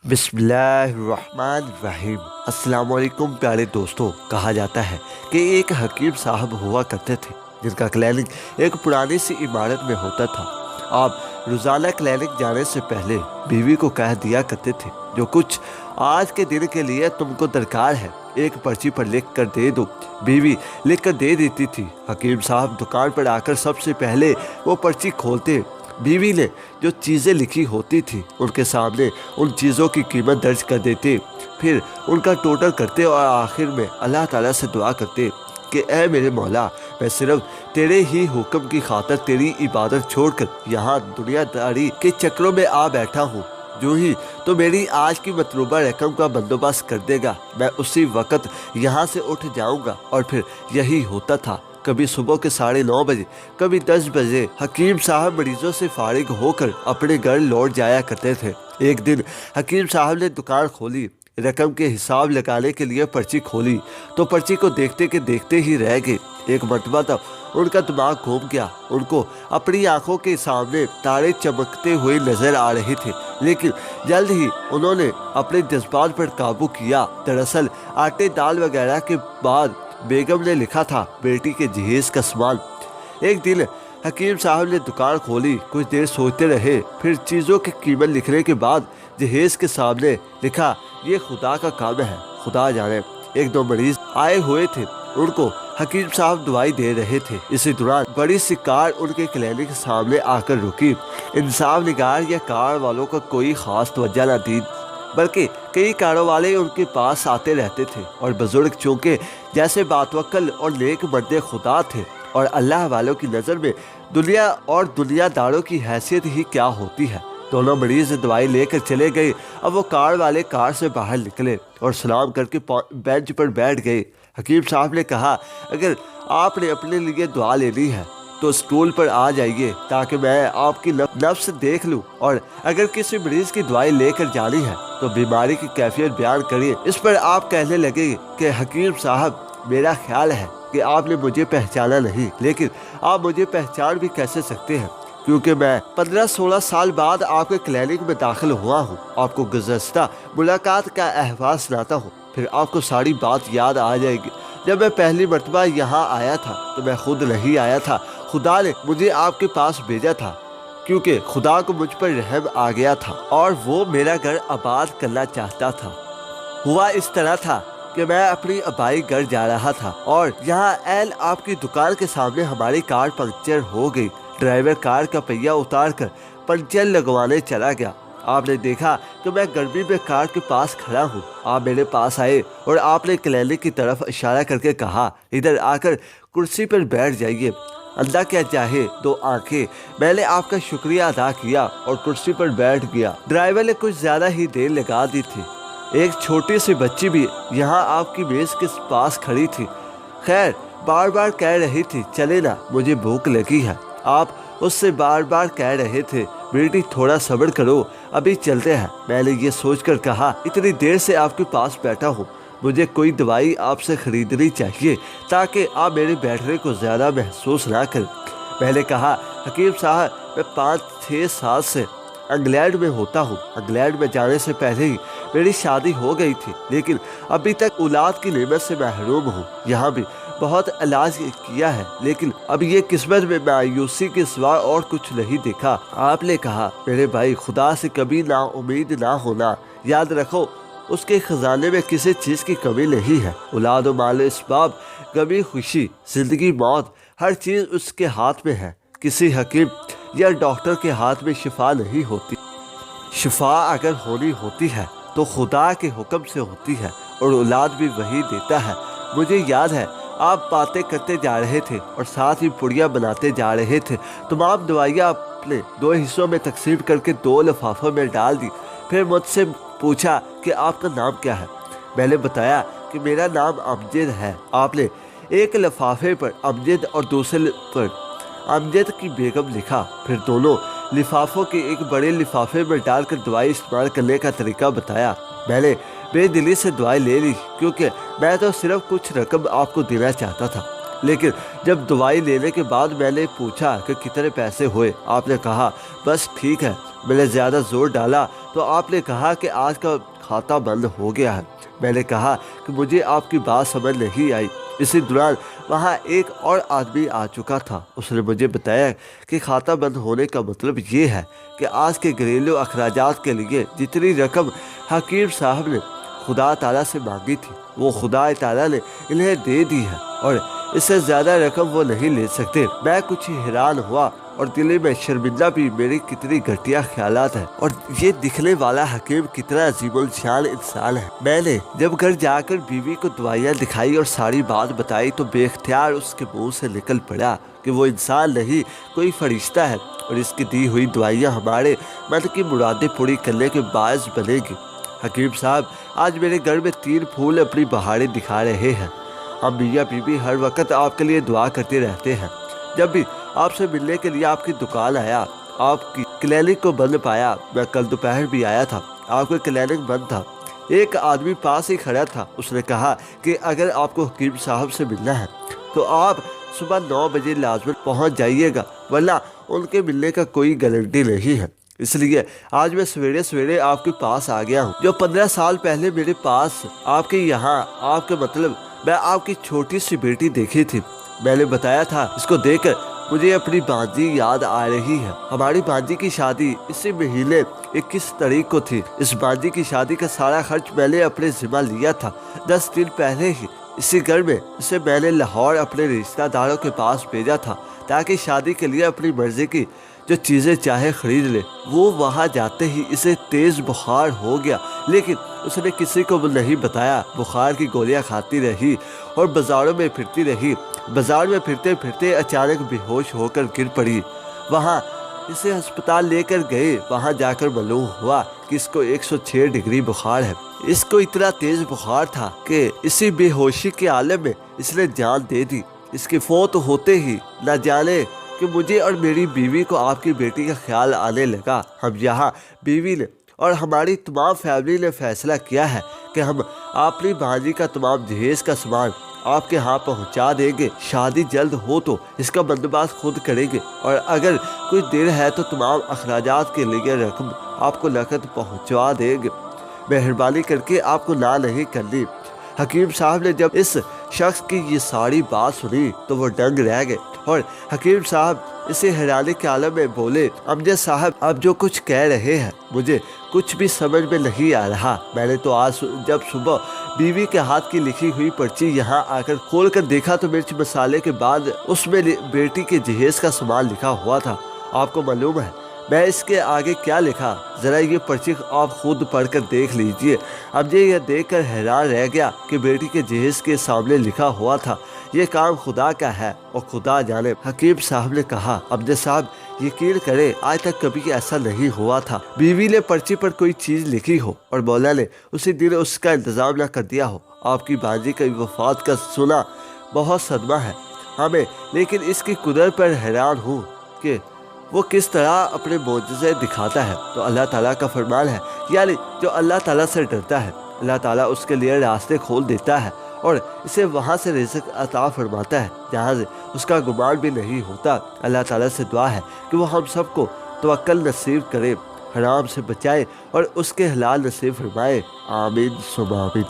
बिस्मिल्लाहिर्रहमानिर्रहीम। अस्सलाम वालेकुम प्यारे दोस्तों। कहा जाता है कि एक हकीम साहब हुआ करते थे जिनका क्लिनिक एक पुरानी सी इमारत में होता था। आप रोज़ाना क्लिनिक जाने से पहले बीवी को कह दिया करते थे, जो कुछ आज के दिन के लिए तुमको दरकार है एक पर्ची पर लिख कर दे दो। बीवी लिख कर दे देती थी। हकीम साहब दुकान पर आकर सबसे पहले वो पर्ची खोलते, बीवी ने जो चीज़ें लिखी होती थी उनके सामने उन चीज़ों की कीमत दर्ज कर देते, फिर उनका टोटल करते और आखिर में अल्लाह ताला से दुआ करते कि ऐ मेरे मौला, मैं सिर्फ तेरे ही हुक्म की खातिर तेरी इबादत छोड़कर यहाँ दुनियादारी के चक्रों में आ बैठा हूँ। जो ही तो मेरी आज की मतलूबा रकम का बंदोबस्त कर देगा, मैं उसी वक़्त यहाँ से उठ जाऊँगा। और फिर यही होता था। कभी सुबह के 9:30 बजे, कभी 10 बजे हकीम साहब मरीजों से फारिग होकर अपने घर लौट जाया करते थे। एक दिन हकीम साहब ने दुकान खोली, रकम के हिसाब लगाने के लिए पर्ची खोली तो पर्ची को देखते के देखते ही रह गए। एक मरतबा तब उनका दिमाग घूम गया। उनको अपनी आंखों के सामने तारे चमकते हुए नजर आ रहे थे, लेकिन जल्द ही उन्होंने अपने जज्बात पर काबू किया। दरअसल आटे दाल वगैरह के बाद बेगम ने लिखा था बेटी के जहेज का सामान। एक दिन हकीम साहब ने दुकान खोली, कुछ देर सोचते रहे, फिर चीज़ों की कीमत लिखने के बाद जहेज के सामने लिखा, ये खुदा का काम है, खुदा जाने। एक दो मरीज आए हुए थे, उनको हकीम साहब दवाई दे रहे थे। इसी दौरान बड़ी सी कार उनके क्लिनिक के सामने आकर रुकी। इंसाफ निगार या कार वालों का कोई खास तवज्जो न दी, बल्कि कई कारों वाले उनके पास आते रहते थे और बुजुर्ग चूँकि जैसे बातवक्कल और नेक मर्द खुदा थे और अल्लाह वालों की नज़र में दुनिया और दुनियादारों की हैसियत ही क्या होती है। दोनों मरीज दवाई लेकर चले गए। अब वो कार वाले कार से बाहर निकले और सलाम करके बेंच पर बैठ गए। हकीम साहब ने कहा, अगर आपने अपने लिए दुआ लेनी है तो स्टूल पर आ जाइए ताकि मैं आपकी नफ्स देख लूं, और अगर किसी मरीज की दवाई लेकर जानी है तो बीमारी की कैफियत बयान करिए। इस पर आप कहने लगे कि हकीम साहब, मेरा ख्याल है कि आपने मुझे पहचाना नहीं, लेकिन आप मुझे पहचान भी कैसे सकते हैं, क्योंकि मैं 15-16 साल बाद आपके क्लिनिक में दाखिल हुआ हूँ। आपको गुज़श्ता मुलाकात का अहवाल सुनाता हूँ, फिर आपको सारी बात याद आ जाएगी। जब मैं पहली मरतबा यहाँ आया था तो मैं खुद नहीं आया था, खुदा ने मुझे आपके पास भेजा था, क्योंकि खुदा को मुझ पर रहम आ गया था और वो मेरा घर आबाद करना चाहता था। हुआ इस तरह था कि मैं अपनी आबाई घर जा रहा था और यहाँ ऐन आपकी दुकान के सामने हमारी कार पंक्चर हो गई। ड्राइवर कार का पहिया उतार कर पंक्चर लगवाने चला गया। आपने देखा कि मैं गर्मी में कार के पास खड़ा हूँ। आप मेरे पास आए और आपने क्लिनिक की तरफ इशारा करके कहा, इधर आकर कुर्सी पर बैठ जाइए, अल्लाह क्या चाहे दो आंखें। मैंने आपका शुक्रिया अदा किया और कुर्सी पर बैठ गया। ड्राइवर ने कुछ ज़्यादा ही देर लगा दी थी। एक छोटी सी बच्ची भी यहाँ आपकी मेज़ के पास खड़ी थी। खैर, बार बार कह रही थी, चले ना, मुझे भूख लगी है। आप उससे बार बार कह रहे थे, बेटी थोड़ा सब्र करो, अभी चलते हैं। मैंने ये सोचकर कहा, इतनी देर से आपके पास बैठा हूँ, मुझे कोई दवाई आपसे ख़रीदनी चाहिए ताकि आप मेरे बैठने को ज़्यादा महसूस ना करें। मैंने कहा, हकीम साहब, मैं 5-6 साल से इंग्लैंड में होता हूँ। इंग्लैंड में जाने से पहले ही मेरी शादी हो गई थी, लेकिन अभी तक औलाद की नेमत से महरूम हूँ। यहाँ भी बहुत इलाज किया है, लेकिन अब ये किस्मत में मायूसी के सिवा और कुछ नहीं देखा। आपने कहा, मेरे भाई, खुदा से कभी ना उम्मीद ना होना। याद रखो, उसके खजाने में किसी चीज़ की कमी नहीं है। औलाद माल इसबाब, गमी खुशी, जिंदगी मौत, हर चीज़ उसके हाथ में है। किसी हकीम या डॉक्टर के हाथ में शिफा नहीं होती। शिफा अगर होनी होती है तो खुदा के हुक्म से होती है, और औलाद भी वही देता है। मुझे याद है आप बातें करते जा रहे थे और साथ ही पुड़िया बनाते जा रहे थे। तमाम दवाइयाँ आपने 2 हिस्सों में तकसीम करके 2 लिफाफों में डाल दी। फिर मुझसे पूछा कि आपका नाम क्या है। मैंने बताया कि मेरा नाम अमजद है। आपने एक लिफाफे पर अमजद और दूसरे पर अमजद की बेगम लिखा। फिर दोनों लिफाफों के एक बड़े लिफाफे में डालकर दवाई इस्तेमाल करने का तरीका बताया। मैंने बेदिली से दवाई ले ली, क्योंकि मैं तो सिर्फ कुछ रकम आपको देना चाहता था। लेकिन जब दवाई लेने के बाद मैंने पूछा कि कितने पैसे हुए, आपने कहा, बस ठीक है, میں نے زیادہ زور ڈالا تو آپ نے کہا کہ آج کا کھاتا بند ہو گیا ہے۔ میں نے کہا کہ مجھے آپ کی بات سمجھ نہیں آئی۔ اسی دوران وہاں ایک اور آدمی آ چکا تھا۔ اس نے مجھے بتایا کہ کھاتا بند ہونے کا مطلب یہ ہے کہ آج کے گھریلو اخراجات کے لیے جتنی رقم حکیم صاحب نے خدا تعالیٰ سے مانگی تھی وہ خدا تعالیٰ نے انہیں دے دی ہے اور اس سے زیادہ رقم وہ نہیں لے سکتے۔ میں کچھ حیران ہوا اور دل میں شرمندہ بھی میری کتنی گھٹیا خیالات ہیں اور یہ دکھنے والا حکیم کتنا عظیم الشان انسان ہے۔ میں نے جب گھر جا کر بیوی کو دوائیاں دکھائی اور ساری بات بتائی تو بے اختیار اس کے منہ سے نکل پڑا کہ وہ انسان نہیں کوئی فرشتہ ہے اور اس کی دی ہوئی دوائیاں ہمارے من کی مرادیں پوری کرنے کے باعث بنے گی۔ حکیم صاحب آج میرے گھر میں 3 پھول اپنی بہاریں دکھا رہے ہیں۔ ہم میاں بیوی ہر وقت آپ کے لیے دعا کرتے رہتے ہیں۔ جب بھی آپ سے ملنے کے لیے آپ کی دکان آیا آپ کی کلینک کو بند پایا۔ میں کل دوپہر بھی آیا تھا، آپ کی کلینک بند تھا۔ ایک آدمی پاس ہی کھڑا تھا۔ اس نے کہا کہ اگر آپ کو حکیم صاحب سے ملنا ہے تو آپ صبح 9 بجے لازمن پہنچ جائیے گا ورنہ ان کے ملنے کا کوئی گارنٹی نہیں ہے۔ اس لیے آج میں سویرے سویرے آپ کے پاس آ گیا ہوں۔ جو 15 سال پہلے میرے پاس آپ کے یہاں آپ کے مطلب میں آپ کی چھوٹی سی بیٹی دیکھی تھی، میں نے بتایا تھا اس کو دیکھ کر مجھے اپنی بانجی یاد آ رہی ہے۔ ہماری بانجی کی شادی اسی مہینے 21 تاریخ کو تھی۔ اس بانجی کی شادی کا سارا خرچ میں نے اپنے ذمہ لیا تھا۔ 10 دن پہلے ہی اسی گھر میں اسے میں نے لاہور اپنے رشتہ داروں کے پاس بھیجا تھا تاکہ شادی کے لیے اپنی مرضی کی جو چیزیں چاہے خرید لے۔ وہ وہاں جاتے ہی اسے تیز بخار ہو گیا لیکن اس نے کسی کو نہیں بتایا۔ بخار کی گولیاں کھاتی رہی اور بازاروں میں پھرتی رہی۔ بازار میں پھرتے پھرتے اچانک بے ہوش ہو کر گر پڑی۔ وہاں اسے ہسپتال لے کر گئے۔ وہاں جا کر معلوم ہوا کہ اس کو 106 ڈگری بخار ہے۔ اس کو اتنا تیز بخار تھا کہ اسی بے ہوشی کے عالم میں اس نے جان دے دی۔ اس کے فوت ہوتے ہی نہ جانے کہ مجھے اور میری بیوی کو آپ کی بیٹی کا خیال آنے لگا۔ ہم یہاں بیوی نے اور ہماری تمام فیملی نے فیصلہ کیا ہے کہ ہم اپنی بھانجی کا تمام جہیز کا سامان آپ کے ہاں پہنچا دیں گے۔ شادی جلد ہو تو اس کا بندوبست خود کریں گے اور اگر کچھ دیر ہے تو تمام اخراجات کے لیے رقم آپ کو نقد پہنچوا دیں گے۔ مہربانی کر کے آپ کو نہ نہیں کرنی۔ حکیم صاحب نے جب اس شخص کی یہ ساری بات سنی تو وہ دنگ رہ گئے اور حکیم صاحب اسے حیرانی کے عالم میں بولے، امجد صاحب آپ جو کچھ کہہ رہے ہیں مجھے کچھ بھی سمجھ میں نہیں آ رہا۔ میں نے تو آج جب صبح بیوی کے ہاتھ کی لکھی ہوئی پرچی یہاں آ کر کھول کر دیکھا تو مرچ مسالے کے بعد اس میں بیٹی کے جہیز کا سامان لکھا ہوا تھا۔ آپ کو معلوم ہے میں اس کے آگے کیا لکھا؟ ذرا یہ پرچی آپ خود پڑھ کر دیکھ لیجئے۔ اب یہ دیکھ کر حیران رہ گیا کہ بیٹی کے جہیز کے سامنے لکھا ہوا تھا یہ کام خدا کا ہے اور خدا جانے۔ حکیم صاحب نے کہا، امجد صاحب یقین کریں آج تک کبھی ایسا نہیں ہوا تھا بیوی نے پرچی پر کوئی چیز لکھی ہو اور مولا نے اسی دن اس کا انتظام نہ کر دیا ہو۔ آپ کی بانجی کی وفات کا سنا بہت صدمہ ہے ہمیں، لیکن اس کی قدرت پر حیران ہوں کہ وہ کس طرح اپنے معجزے دکھاتا ہے۔ تو اللہ تعالیٰ کا فرمان ہے، یعنی جو اللہ تعالیٰ سے ڈرتا ہے اللہ تعالیٰ اس کے لیے راستے کھول دیتا ہے اور اسے وہاں سے رزق عطا فرماتا ہے جہاں سے اس کا گمان بھی نہیں ہوتا۔ اللہ تعالیٰ سے دعا ہے کہ وہ ہم سب کو توکل نصیب کرے، حرام سے بچائے اور اس کے حلال نصیب فرمائے۔ آمین ثم آمین۔